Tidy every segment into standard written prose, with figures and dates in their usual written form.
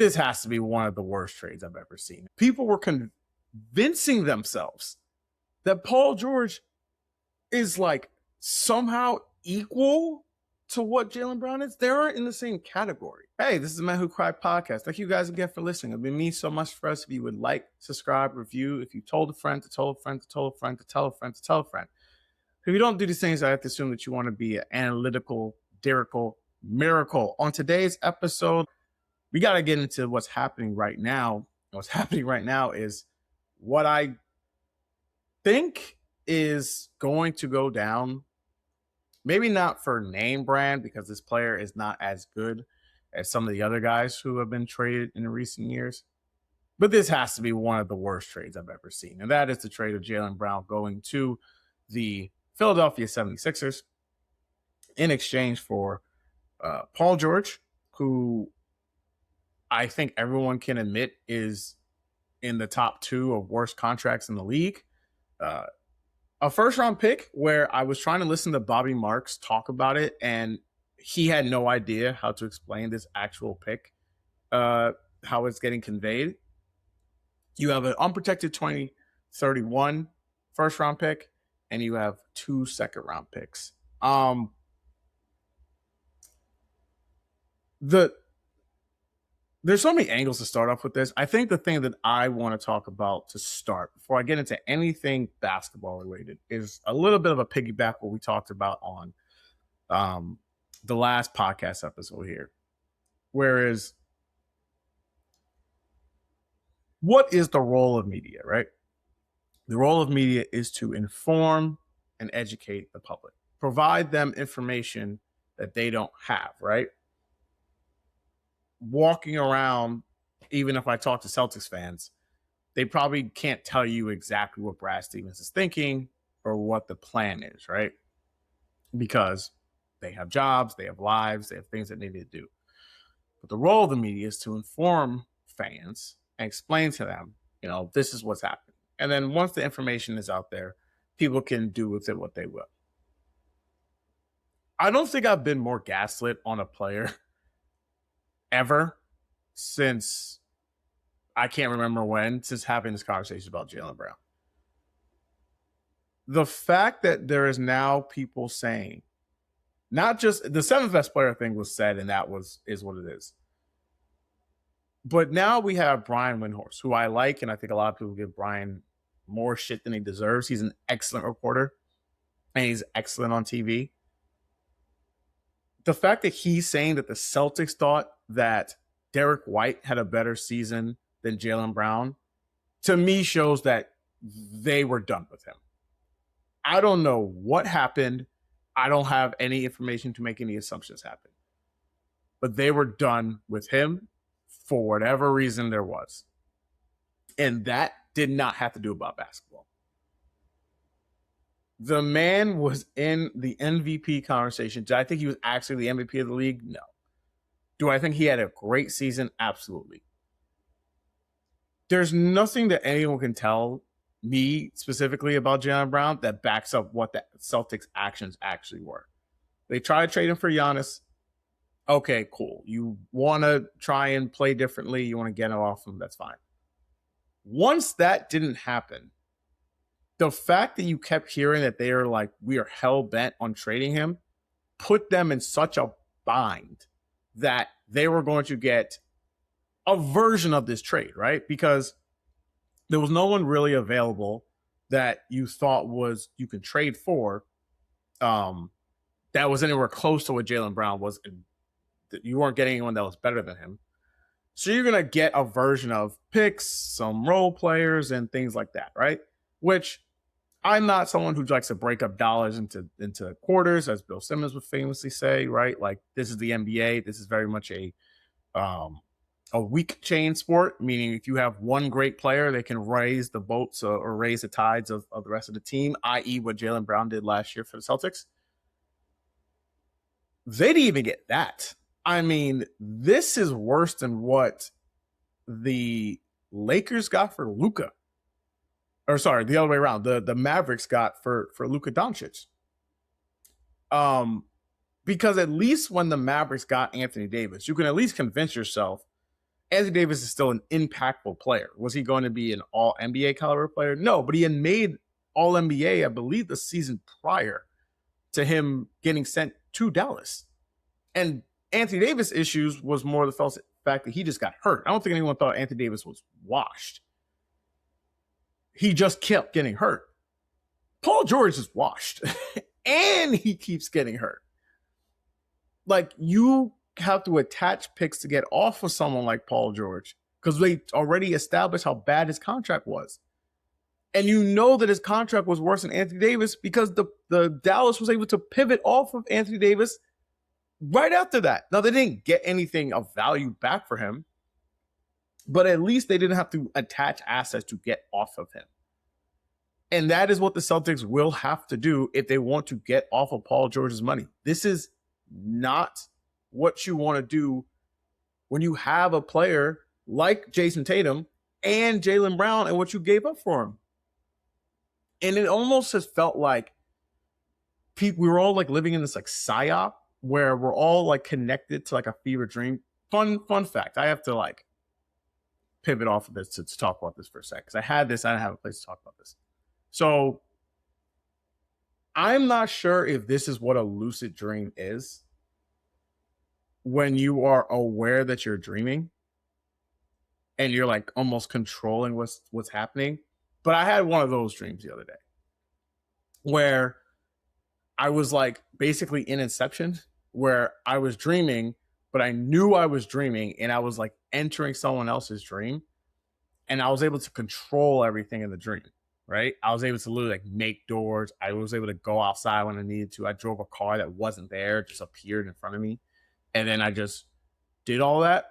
This has to be one of the worst trades I've ever seen. People were convincing themselves that Paul George is like somehow equal to what Jaylen Brown is. They aren't in the same category. Hey, this is the Man Who Cried podcast. Thank you guys again for listening. It would mean so much for us if you would like, subscribe, review. If you told a friend to tell a friend to tell a friend to tell a friend to tell a friend. If you don't do these things, I have to assume that you want to be an analytical, lyrical miracle. On today's episode, we got to get into what's happening right now. What's happening right now is what I think is going to go down. Maybe not for name brand, because this player is not as good as some of the other guys who have been traded in recent years. But this has to be one of the worst trades I've ever seen. And that is the trade of Jaylen Brown going to the Philadelphia 76ers in exchange for Paul George, who I think everyone can admit is in the top 2 of worst contracts in the league. A first-round pick where I was trying to listen to Bobby Marks talk about it, and he had no idea how to explain this actual pick, how it's getting conveyed. You have an unprotected 2031 first-round pick, and you have 2 second-round picks. There's so many angles to start off with this. I think the thing that I want to talk about to start, before I get into anything basketball related, is a little bit of a piggyback what we talked about on the last podcast episode here. Whereas, what is the role of media, right? The role of media is to inform and educate the public, provide them information that they don't have, right? Walking around, even if I talk to Celtics fans, they probably can't tell you exactly what Brad Stevens is thinking or what the plan is, right? Because they have jobs, they have lives, they have things that they need to do. But the role of the media is to inform fans and explain to them, this is what's happening. And then once the information is out there, people can do with it what they will. I don't think I've been more gaslit on a player ever since I can't remember when, since having this conversation about Jaylen Brown. The fact that there is now people saying, not just the 7th best player thing was said, and that is what it is. But now we have Brian Windhorst, who I like, and I think a lot of people give Brian more shit than he deserves. He's an excellent reporter, and he's excellent on TV. The fact that he's saying that the Celtics thought that Derek White had a better season than Jaylen Brown, to me shows that they were done with him. I don't know what happened. I don't have any information to make any assumptions happen. But they were done with him for whatever reason there was. And that did not have to do about basketball. The man was in the MVP conversation. Did I think he was actually the MVP of the league? No. Do I think he had a great season? Absolutely. There's nothing that anyone can tell me specifically about Jaylen Brown that backs up what the Celtics' actions actually were. They tried to trade him for Giannis. Okay, cool. You want to try and play differently. You want to get him off him. That's fine. Once that didn't happen, the fact that you kept hearing that they are like, we are hell bent on trading him, put them in such a bind that they were going to get a version of this trade, right? Because there was no one really available that you thought was you could trade for that was anywhere close to what Jaylen Brown was. You weren't getting anyone that was better than him. So you're going to get a version of picks, some role players, and things like that, right? Which I'm not someone who likes to break up dollars into quarters, as Bill Simmons would famously say, right? Like, this is the NBA. This is very much a weak chain sport, meaning if you have one great player, they can raise the boats or raise the tides of the rest of the team, i.e. what Jaylen Brown did last year for the Celtics. They didn't even get that. I mean, this is worse than what the Lakers got for Luka. Or sorry, the other way around. The Mavericks got for Luka Doncic. Because at least when the Mavericks got Anthony Davis, you can at least convince yourself Anthony Davis is still an impactful player. Was he going to be an all NBA caliber player? No, but he had made all NBA, I believe, the season prior to him getting sent to Dallas. And Anthony Davis' issues was more the fact that he just got hurt. I don't think anyone thought Anthony Davis was washed. He just kept getting hurt. Paul George is washed and he keeps getting hurt. Like, you have to attach picks to get off of someone like Paul George because they already established how bad his contract was. And you know that his contract was worse than Anthony Davis because the Dallas was able to pivot off of Anthony Davis right after that. Now, they didn't get anything of value back for him, but at least they didn't have to attach assets to get off of him. And that is what the Celtics will have to do if they want to get off of Paul George's money. This is not what you want to do when you have a player like Jason Tatum and Jaylen Brown and what you gave up for him. And it almost has felt like we were all like living in this like psyop where we're all like connected to like a fever dream. Fun fact. I have to like pivot off of this to talk about this for a sec because I didn't have a place to talk about this. So I'm not sure if this is what a lucid dream is when you are aware that you're dreaming and you're like almost controlling what's happening. But I had one of those dreams the other day where I was like basically in Inception, where I was dreaming, but I knew I was dreaming and I was like entering someone else's dream and I was able to control everything in the dream. Right? I was able to literally like make doors. I was able to go outside when I needed to. I drove a car that wasn't there, just appeared in front of me. And then I just did all that.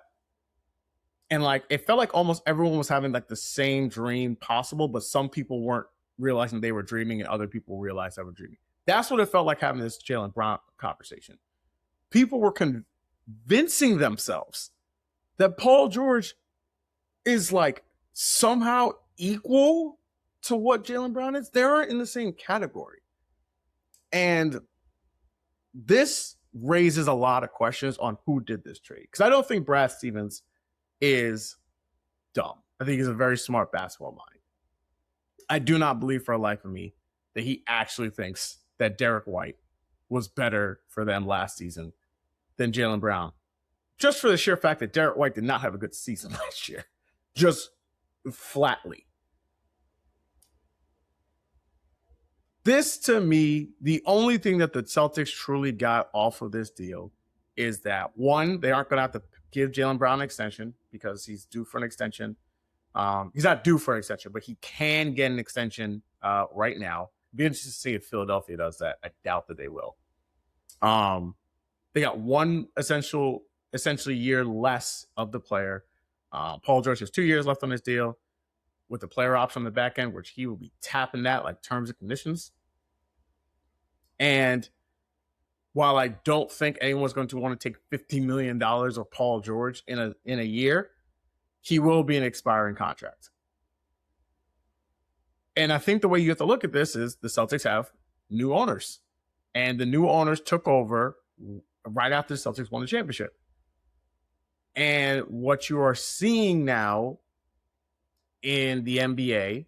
And like, it felt like almost everyone was having like the same dream possible, but some people weren't realizing they were dreaming and other people realized they were dreaming. That's what it felt like having this Jaylen Brown conversation. People were convincing themselves that Paul George is like somehow equal to what Jaylen Brown is. They aren't in the same category. And this raises a lot of questions on who did this trade. Because I don't think Brad Stevens is dumb. I think he's a very smart basketball mind. I do not believe for a life of me that he actually thinks that Derek White was better for them last season than Jaylen Brown. Just for the sheer fact that Derek White did not have a good season last year. Just flatly. This, to me, the only thing that the Celtics truly got off of this deal is that, one, they aren't going to have to give Jaylen Brown an extension because he's due for an extension. He's not due for an extension, but he can get an extension right now. Be interested to see if Philadelphia does that. I doubt that they will. They got one essentially year less of the player. Paul George has 2 years left on his deal with the player option on the back end, which he will be tapping that like terms and conditions. And while I don't think anyone's going to want to take $50 million of Paul George in a year, he will be an expiring contract. And I think the way you have to look at this is the Celtics have new owners. And the new owners took over right after the Celtics won the championship. And what you are seeing now in the NBA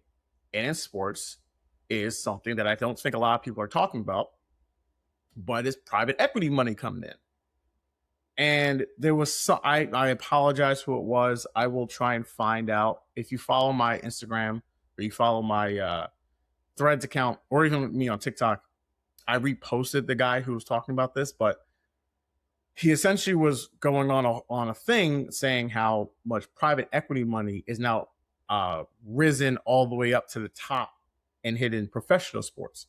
and in sports is something that I don't think a lot of people are talking about, but it's private equity money coming in. And there was some, I apologize who it was. I will try and find out. If you follow my Instagram or you follow my Threads account or even me on TikTok, I reposted the guy who was talking about this, but he essentially was going on a thing saying how much private equity money is now risen all the way up to the top and hidden professional sports.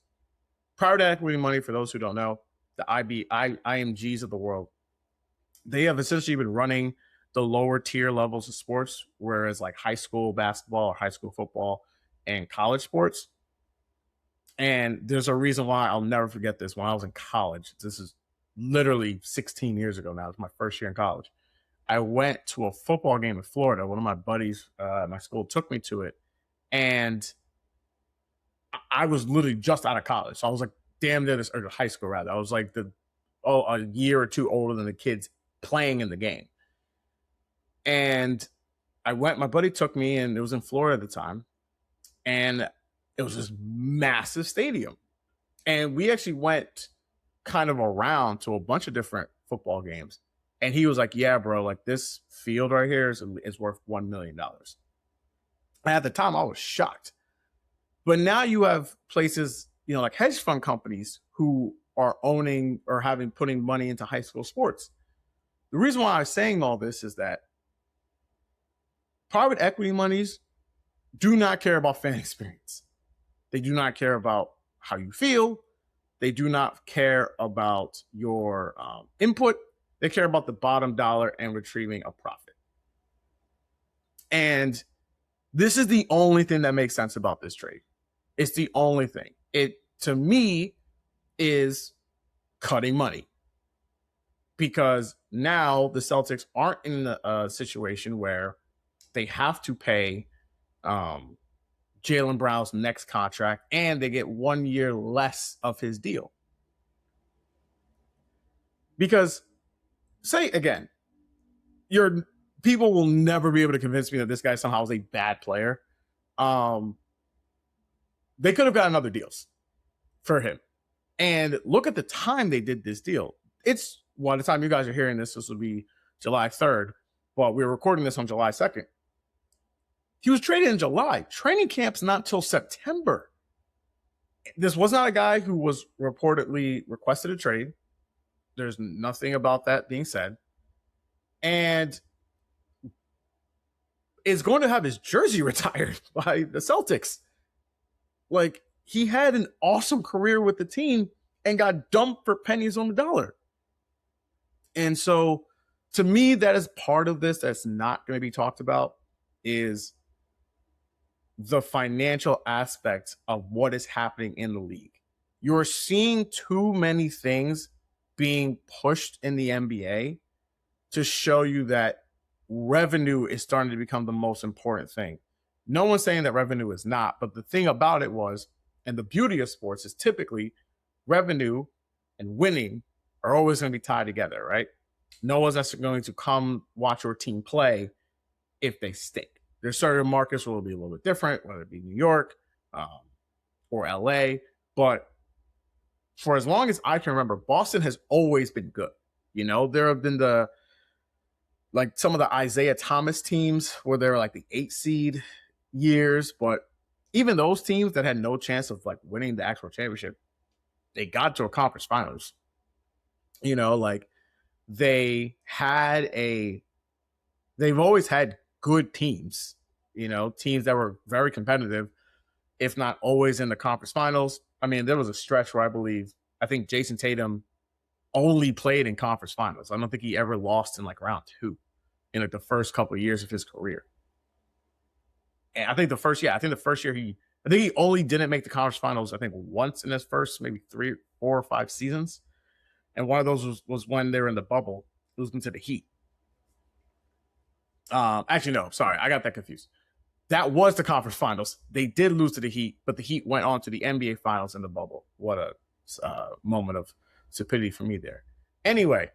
Private equity money, for those who don't know, the IMGs of the world, they have essentially been running the lower tier levels of sports, whereas like high school basketball or high school football and college sports. And there's a reason why I'll never forget this. When I was in college, this is literally 16 years ago now. It was my first year in college. I went to a football game in Florida. One of my buddies at my school took me to it. And I was literally just out of college. So I was like damn near or high school rather. I was like a year or two older than the kids playing in the game. And my buddy took me, and it was in Florida at the time, and it was this massive stadium. And we actually went kind of around to a bunch of different football games. And he was like, yeah, bro, like this field right here is worth $1 million. And at the time, I was shocked. But now you have places, like hedge fund companies who are owning or putting money into high school sports. The reason why I'm saying all this is that private equity monies do not care about fan experience. They do not care about how you feel. They do not care about your input. They care about the bottom dollar and retrieving a profit. And this is the only thing that makes sense about this trade. It's the only thing. It, to me, is cutting money. Because now the Celtics aren't in a situation where they have to pay Jaylen Brown's next contract, and they get 1 year less of his deal. Because, say again, your people will never be able to convince me that this guy somehow is a bad player. They could have gotten other deals for him. And look at the time they did this deal. By the time you guys are hearing this will be July 3rd, but we're recording this on July 2nd. He was traded in July. Training camp's not till September. This was not a guy who was reportedly requested a trade. There's nothing about that being said. And is going to have his jersey retired by the Celtics. Like, he had an awesome career with the team and got dumped for pennies on the dollar. And so, to me, that is part of this that's not going to be talked about, is the financial aspect of what is happening in the league. You're seeing too many things being pushed in the NBA to show you that revenue is starting to become the most important thing. No one's saying that revenue is not, but the thing about it was, and the beauty of sports is typically revenue and winning are always going to be tied together, right? No one's necessarily going to come watch your team play if they stink. There's certain markets where it'll be a little bit different, whether it be New York or LA. But for as long as I can remember, Boston has always been good. There have been some of the Isaiah Thomas teams where they're like the 8 seed years. But even those teams that had no chance of like winning the actual championship, they got to a conference finals. They've always had good teams, teams that were very competitive, if not always in the conference finals. I mean, there was a stretch where I think Jason Tatum only played in conference finals. I don't think he ever lost in like round 2 in like the first couple of years of his career. And I think the first year he only didn't make the conference finals, I think once in his first maybe 3, 4, or 5 seasons. And one of those was when they were in the bubble, losing to the Heat. Actually, no, sorry, I got that confused. That was the conference finals. They did lose to the Heat, but the Heat went on to the NBA finals in the bubble. What a moment of stupidity for me there. Anyway,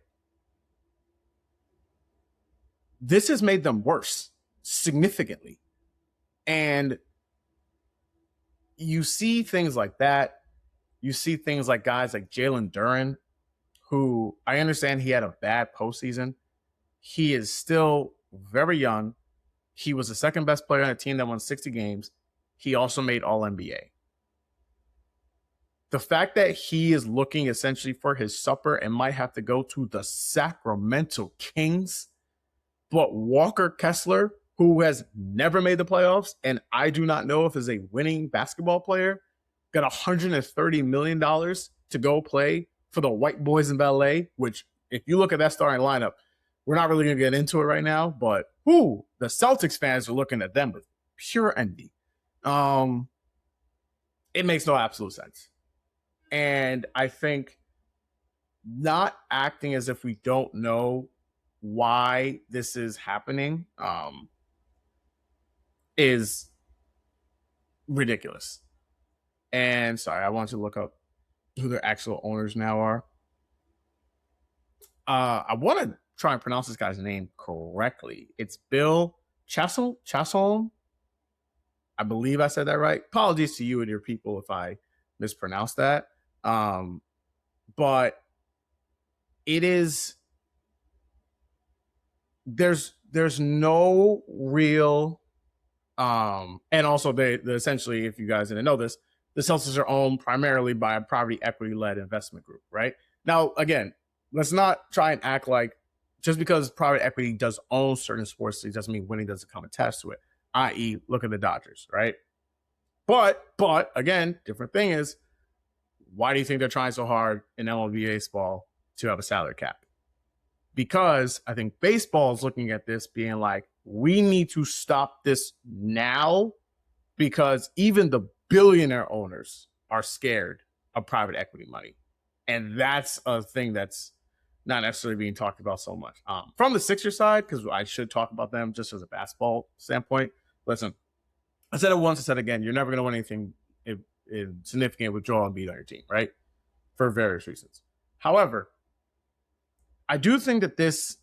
this has made them worse significantly. And you see things like that. You see things like guys like Jalen Duren, who I understand he had a bad postseason. He is still very young. He was the second best player on a team that won 60 games. He also made All-NBA. The fact that he is looking essentially for his supper and might have to go to the Sacramento Kings, but Walker Kessler, who has never made the playoffs, and I do not know if is a winning basketball player, got $130 million to go play for the White Boys in Ballet, which if you look at that starting lineup, we're not really going to get into it right now, but the Celtics fans are looking at them with pure envy. It makes no absolute sense. And I think not acting as if we don't know why this is happening is ridiculous. And sorry, I want to look up who their actual owners now are. I want to try and pronounce this guy's name correctly. It's Bill Chasson. I believe I said that right. Apologies to you and your people if I mispronounced that. But it is, there's no real, and also they essentially, if you guys didn't know this, the Celtics are owned primarily by a private equity led investment group, right? Now, again, let's not try and act like just because private equity does own certain sports leagues doesn't mean winning doesn't come attached to it. I.e., look at the Dodgers, right? But again, different thing is, why do you think they're trying so hard in MLB baseball to have a salary cap? Because I think baseball is looking at this being like, we need to stop this now because even the billionaire owners are scared of private equity money. And that's a thing that's not necessarily being talked about so much. From the Sixers side, because I should talk about them just as a basketball standpoint. Listen, I said it once, I said it again, you're never going to win anything in significant with Joel Embiid on your team, right? For various reasons. However, I do think that this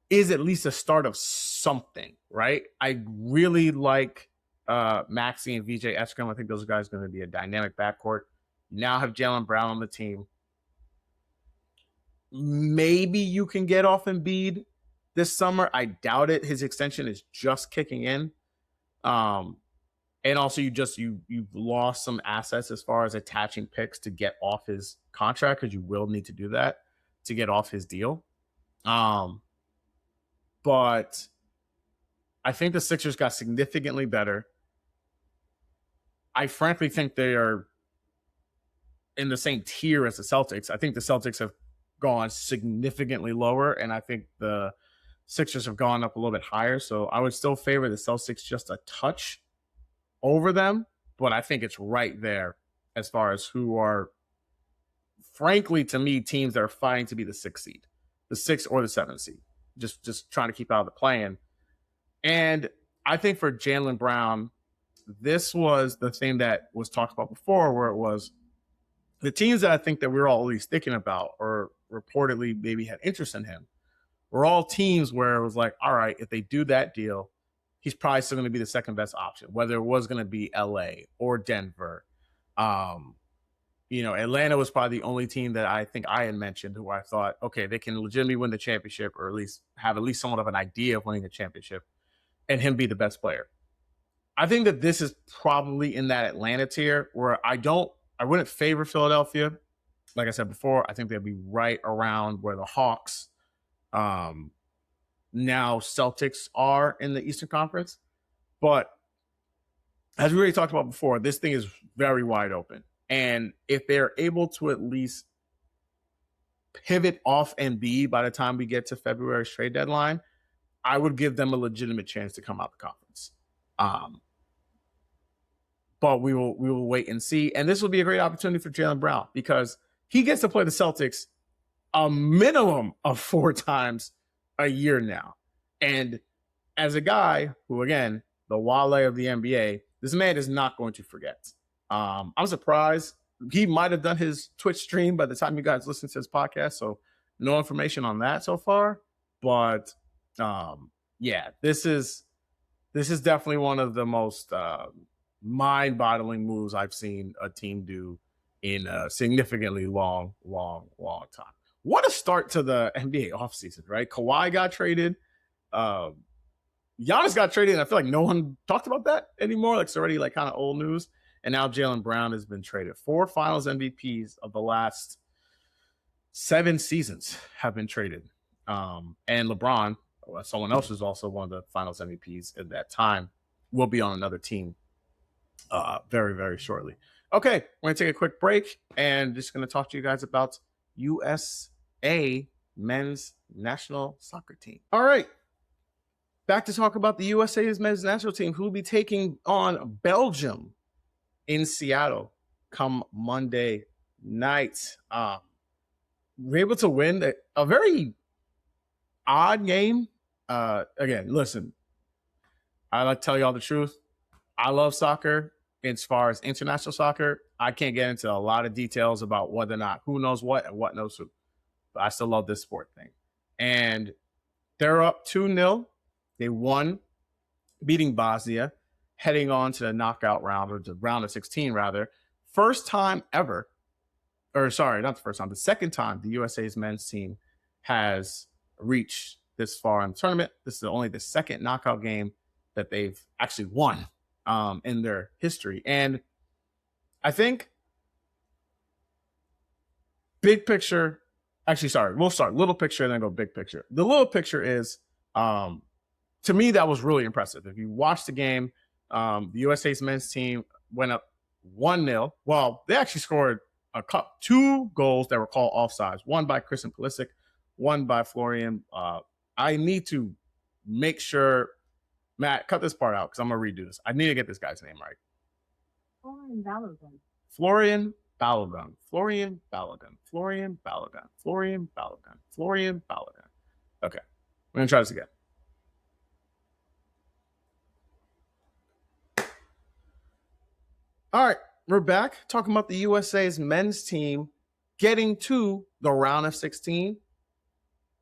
is at least a start of something, right? I really like Maxey and VJ Eskrim. I think those guys are going to be a dynamic backcourt. You now have Jaylen Brown on the team. Maybe you can get off Embiid this summer. I doubt it. His extension is just kicking in. And also you've lost some assets as far as attaching picks to get off his contract, because you will need to do that to get off his deal. But I think the Sixers got significantly better. I frankly think they are in the same tier as the Celtics. I think the Celtics have gone significantly lower, and I think the Sixers have gone up a little bit higher. So I would still favor the Celtics just a touch over them, but I think it's right there as far as who are, frankly, to me, teams that are fighting to be the 6th seed, the 6th or the 7th seed, just trying to keep out of the play-in. And I think for Jaylen Brown, this was the thing that was talked about before, where it was the teams that I think that we were all at least thinking about or reportedly maybe had interest in him were all teams where it was like, all right, if they do that deal, he's probably still going to be the second best option, whether it was going to be LA or Denver. Atlanta was probably the only team that I think I had mentioned who I thought, okay, they can legitimately win the championship, or at least have at least somewhat of an idea of winning the championship, and him be the best player. I think that this is probably in that Atlanta tier where I wouldn't favor Philadelphia. Like I said before, I think they'll be right around where the Hawks, now Celtics, are in the Eastern Conference. But as we already talked about before, this thing is very wide open. And if they're able to at least pivot off Embiid by the time we get to February's trade deadline, I would give them a legitimate chance to come out the conference. But we will wait and see. And this will be a great opportunity for Jaylen Brown, because he gets to play the Celtics a minimum of 4 times a year now. And as a guy who, again, the Wale of the NBA, this man is not going to forget. I'm surprised. He might have done his Twitch stream by the time you guys listen to his podcast, so no information on that so far. But this is definitely one of the most mind-boggling moves I've seen a team do in a significantly long time. What a start to the NBA offseason, right? Kawhi got traded. Giannis got traded, and I feel like no one talked about that anymore. Like, it's already like kind of old news. And now Jaylen Brown has been traded. 4 Finals MVPs of the last 7 seasons have been traded. And LeBron, someone else who's also one of the Finals MVPs at that time, will be on another team very, very shortly. Okay, we're going to take a quick break and just going to talk to you guys about USA men's national soccer team. All right, back to talk about the USA's men's national team, who will be taking on Belgium in Seattle come Monday night. We're able to win a very odd game. Again, listen, I like to tell you all the truth. I love soccer. As far as international soccer, I can't get into a lot of details about whether or not who knows what and what knows who. But I still love this sport thing. And they're up 2-0. They won beating Bosnia, heading on to the knockout round, or the round of 16 rather. First time ever, or sorry, not the first time, the second time the USA's men's team has reached this far in the tournament. This is only the second knockout game that they've actually won in their history. And I think big picture, actually, sorry, we'll start little picture and then go big picture. The little picture is, to me, that was really impressive. If you watch the game, the USA's men's team went up 1-0. Well, they actually scored two goals that were called offsides, one by Christian Pulisic, one by Florian. I need to make sure, Matt, cut this part out because I'm going to redo this. I need to get this guy's name right. Florian Balogun. Florian Balogun. Florian Balogun. Florian Balogun. Florian Balogun. Florian Balogun. Okay. We're going to try this again. All right. We're back talking about the USA's men's team getting to the round of 16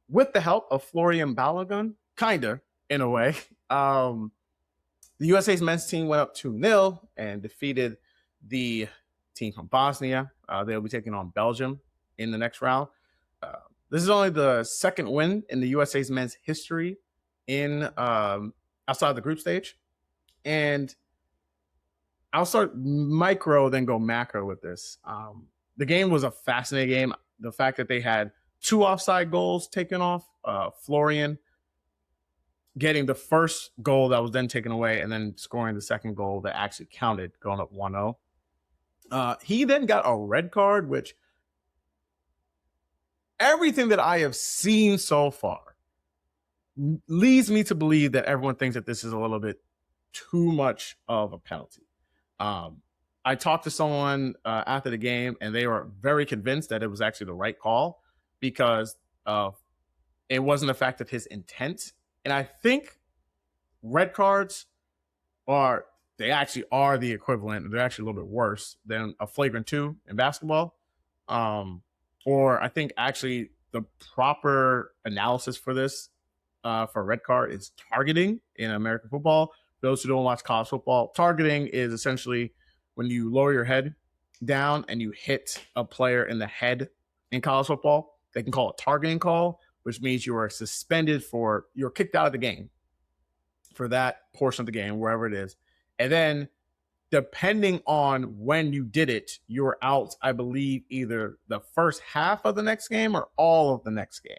with the help of Florian Balogun, kind of, in a way. The USA's men's team went up 2-0 and defeated the team from Bosnia. They'll be taking on Belgium in the next round. This is only the second win in the USA's men's history in outside the group stage. And I'll start micro, then go macro with this. The game was a fascinating game. The fact that they had 2 offside goals taken off, Florian getting the first goal that was then taken away and then scoring the second goal that actually counted, going up 1-0. He then got a red card, which everything that I have seen so far leads me to believe that everyone thinks that this is a little bit too much of a penalty. I talked to someone after the game, and they were very convinced that it was actually the right call because it wasn't the fact of his intent. And I think red cards they actually are the equivalent. They're actually a little bit worse than a flagrant 2 in basketball. Or I think actually the proper analysis for this for a red card is targeting in American football. Those who don't watch college football, targeting is essentially when you lower your head down and you hit a player in the head in college football. They can call it targeting call, which means you are suspended you're kicked out of the game for that portion of the game, wherever it is. And then depending on when you did it, you're out, I believe, either the first half of the next game or all of the next game,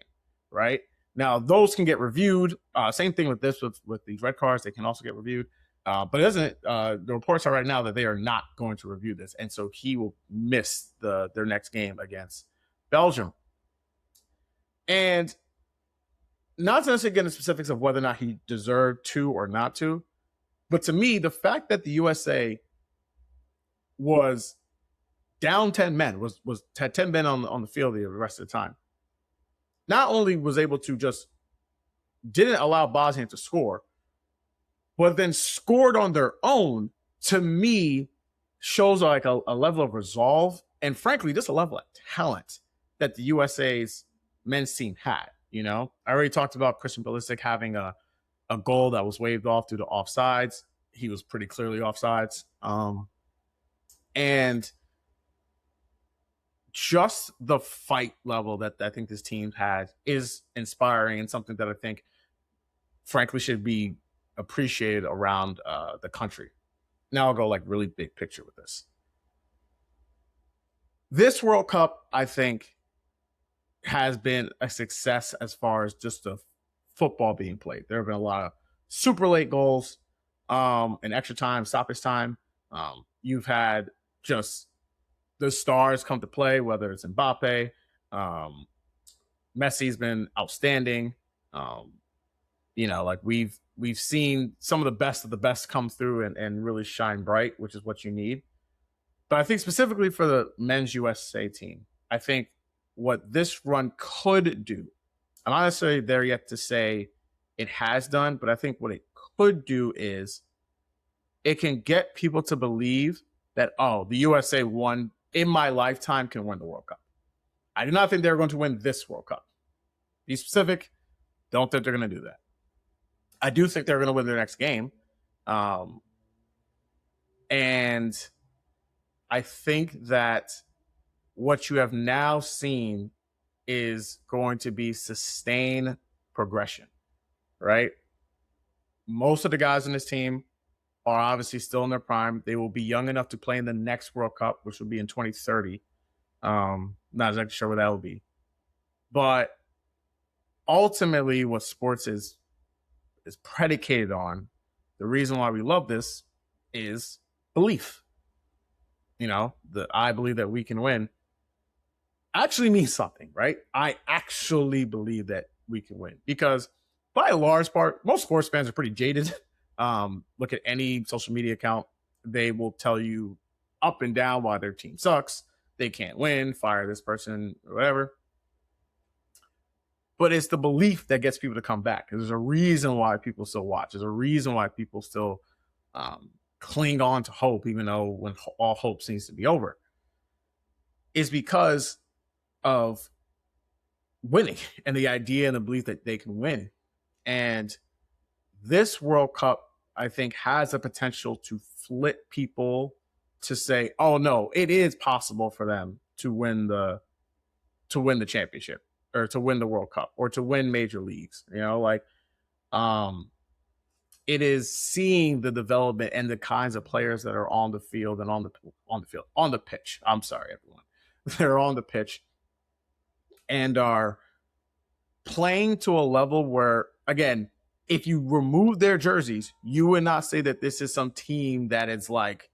right? Now, those can get reviewed. Same thing with this, with these red cards. They can also get reviewed. But it doesn't. The reports are right now that they are not going to review this. And so he will miss their next game against Belgium. And not to necessarily get into specifics of whether or not he deserved to or not to, but to me, the fact that the USA was down 10 men, had 10 men on the field the rest of the time, not only was able to just didn't allow Bosnia to score, but then scored on their own, to me, shows like a level of resolve and frankly, just a level of talent that the USA's men's team had. You know, I already talked about Christian Pulisic having a goal that was waved off due to offsides. He was pretty clearly offsides. And just the fight level that I think this team had is inspiring and something that I think, frankly, should be appreciated around the country. Now I'll go like really big picture with this. This World Cup, I think, has been a success as far as just the football being played. There have been a lot of super late goals, in extra time, stoppage time. You've had just the stars come to play, whether it's Mbappe, Messi's been outstanding. You know, like we've seen some of the best come through and really shine bright, which is what you need. But I think specifically for the men's USA team, I think what this run could do, I'm not necessarily there yet to say it has done, but I think what it could do is it can get people to believe that, oh, the USA won in my lifetime can win the World Cup. I do not think they're going to win this World Cup. Be specific, don't think they're going to do that. I do think they're going to win their next game. And I think that what you have now seen is going to be sustained progression, right? Most of the guys on this team are obviously still in their prime. They will be young enough to play in the next World Cup, which will be in 2030. Not exactly sure what that will be. But ultimately, what sports is predicated on, the reason why we love this is belief. I believe that we can win actually means something, right? I actually believe that we can win because by a large part, most sports fans are pretty jaded. Look at any social media account. They will tell you up and down why their team sucks. They can't win, fire this person, or whatever. But it's the belief that gets people to come back. There's a reason why people still watch. There's a reason why people still cling on to hope, even though when all hope seems to be over. Is because of winning and the idea and the belief that they can win. And this World Cup, I think, has the potential to flip people to say, oh no, it is possible for them to win the championship or to win the World Cup or to win major leagues. It is seeing the development and the kinds of players that are on the field and on the pitch. I'm sorry, everyone. They're on the pitch and are playing to a level where, again, if you remove their jerseys, you would not say that this is some team that is like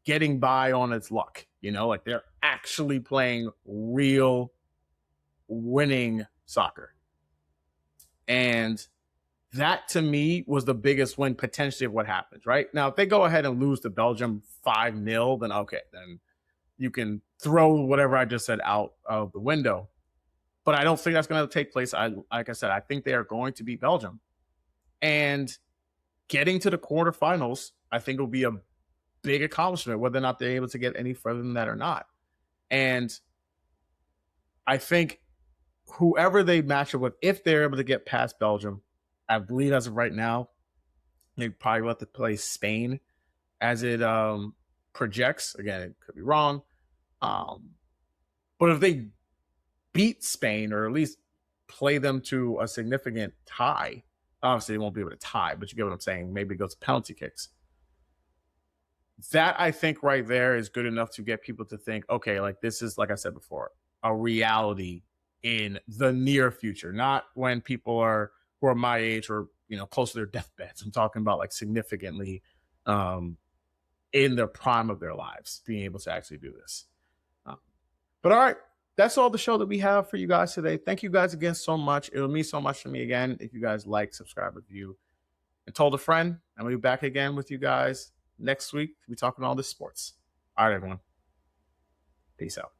getting by on its luck. Like they're actually playing real winning soccer. And that to me was the biggest win potentially of what happens, right? Now, if they go ahead and lose to Belgium 5-0, then okay, then you can throw whatever I just said out of the window. But I don't think that's going to take place. Like I said, I think they are going to beat Belgium. And getting to the quarterfinals, I think will be a big accomplishment, whether or not they're able to get any further than that or not. And I think whoever they match up with, if they're able to get past Belgium, I believe as of right now, they probably will have to play Spain as it projects. Again, it could be wrong. But if they beat Spain or at least play them to a significant tie, obviously they won't be able to tie, but you get what I'm saying. Maybe it goes to penalty kicks. That I think right there is good enough to get people to think, okay, like this is, like I said before, a reality in the near future, not when people who are my age or close to their deathbeds. I'm talking about like significantly in the prime of their lives, being able to actually do this. But all right, that's all the show that we have for you guys today. Thank you guys again so much. It'll mean so much to me again if you guys like, subscribe, review, and told a friend. I'm going to be back again with you guys next week. We'll be talking all this sports. All right, everyone. Peace out.